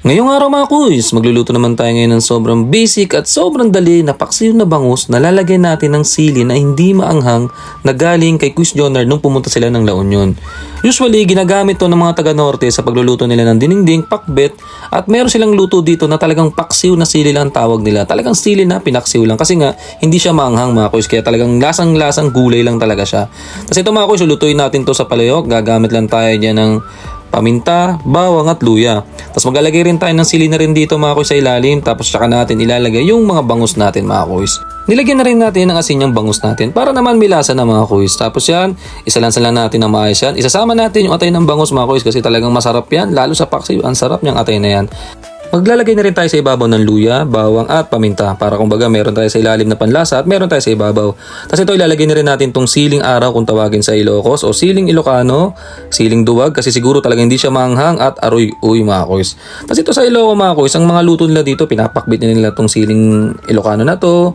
Ngayong araw mga kuys, magluluto naman tayo ngayon ng sobrang basic at sobrang dali na paksiw na bangus na lalagyan natin ng sili na hindi maanghang na galing kay Kuis Jonar nung pumunta sila ng La Union. Usually, ginagamit to ng mga taga-norte sa pagluluto nila ng dinengdeng, pakbet at meron silang luto dito na talagang paksiw na sili lang ang tawag nila. Talagang sili na pinaksiw lang kasi nga hindi siya maanghang mga kuys kaya talagang lasang-lasang gulay lang talaga siya. Tapos ito mga kuys, lutuin natin to sa palayok. Gagamit lang tayo dyan ng paminta, bawang at luya. Tapos maglalagay rin tayo ng sili na rin dito mga kuys sa ilalim. Tapos saka natin ilalagay yung mga bangus natin mga kuys. Nilagyan na rin natin ng asin yung bangus natin para naman milasa na mga kuys. Tapos yan, isalansan lang natin na maayos yan. Isasama natin yung atay ng bangus mga kuys kasi talagang masarap yan. Lalo sa paksiw, ang sarap niyang atay na yan. Maglalagay na rin tayo sa ibabaw ng luya, bawang at paminta para kumbaga meron tayo sa ilalim na panlasa at meron tayo sa ibabaw. Tapos ito ilalagay na rin natin tong siling araw kung tawagin sa Ilocos o siling Ilocano, siling duwag kasi siguro talaga hindi siya maanghang at aroy-uy mga kuys. Tapos ito sa Ilocos mga kuys, ang mga luto nila dito pinapakbit nila tong siling Ilocano na to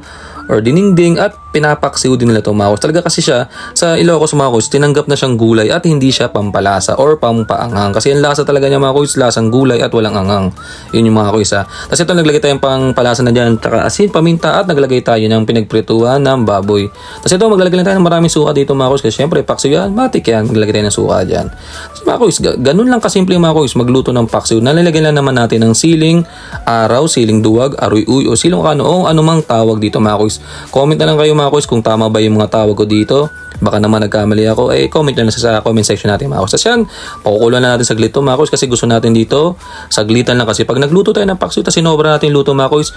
or dinengdeng at pinapaksiw din nila ito mga kuys. Talaga kasi siya sa Ilocos mga kuys, tinanggap na siyang gulay at hindi siya pampalasa or pampaanghang. Kasi ang lasa talaga niya mga kuys, lasang gulay at walang anghang. Yun yung mga kuys ha. Tapos ito naglagay tayong pampalasa na dyan, tsaka asin, paminta at naglagay tayo ng pinagprituhan ng baboy. Tapos ito maglalagay lang tayo ng maraming suka dito mga kuys kasi syempre paksiw yan, matik yan, maglagay tayo ng suka dyan. Tapos mga kuys, ganun lang kasimple mga kuys magluto ng paksiw. Nalalagay lang naman natin ng siling araw, siling duwag, aroy-uy o siling ano o anumang tawag dito mga kuys. Comment na lang kayo mga kuys kung tama ba yung mga tawag ko dito. Baka naman nagkamali ako, comment lang sa comment section natin mga kuys. Tapos yan, pakukuloan na natin saglit to mga kuys kasi gusto natin dito, saglitan lang kasi pag nagluto tayo ng paksiw tapos sinobra natin yung luto mga kuys,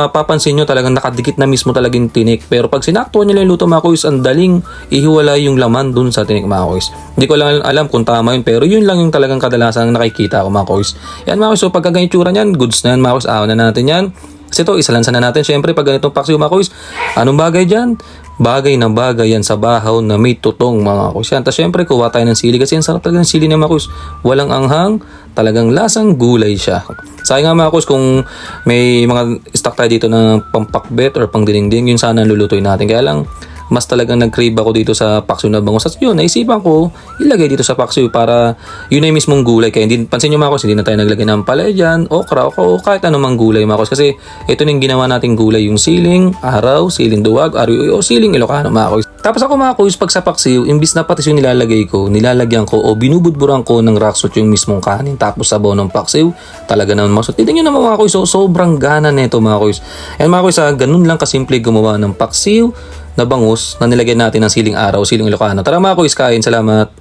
papansin nyo talagang nakadikit na mismo talagang tinik. Pero pag sinaktuan nyo lang yung luto mga kuys, ang daling ihiwalay yung laman dun sa tinik mga kuys. Hindi ko lang alam kung tama yun, pero yun lang yung talagang kadalasan nakikita ko mga kuys. Yan mga kuys, so pagka ganyan tsura nyan, goods na yan mga kuys, ahon na natin yan. Kasi ito, isalansan na natin. Siyempre, pag ganitong paksiw mga kuys, anong bagay dyan? Bagay na bagay yan sa bahaw na may tutong mga kuys. Yan. Tapos siyempre, kuha tayo ng sili. Kasi yan sarap talaga ng sili na mga kuys. Walang anghang, talagang lasang gulay siya. Sayang nga mga kuys kung may mga stock tayo dito na pampakbet or pang dinengdeng, yun sana lulutuin natin. Kaya lang, mas talagang nag-crave ako dito sa paksiw na bangus. At yun, naisipan ko, ilagay dito sa paksiw para yun ay mismong gulay. Kaya hindi, pansin nyo mga kuys, hindi na tayo naglagay ng palay dyan, okra, o kahit anumang gulay mga kuys. Kasi ito na yung ginawa nating gulay, yung siling araw, siling duwag, aroy o siling Ilocano mga kuys. Tapos ako mga kuys, pag sa paksiw, imbis na patis yung nilalagay ko, nilalagyan ko o binubudburan ko ng raksot yung mismong kanin. Tapos sabaw ng paksiw, talaga naman masot. Tignan nyo naman mga kuys, so, sobrang gana nito mga kuys. Yan mga kuys, ganun lang kasimple gumawa ng paksiw na bangus na nilagyan natin ng siling araw, siling Ilocano. Tara mga kuys, kain. Salamat.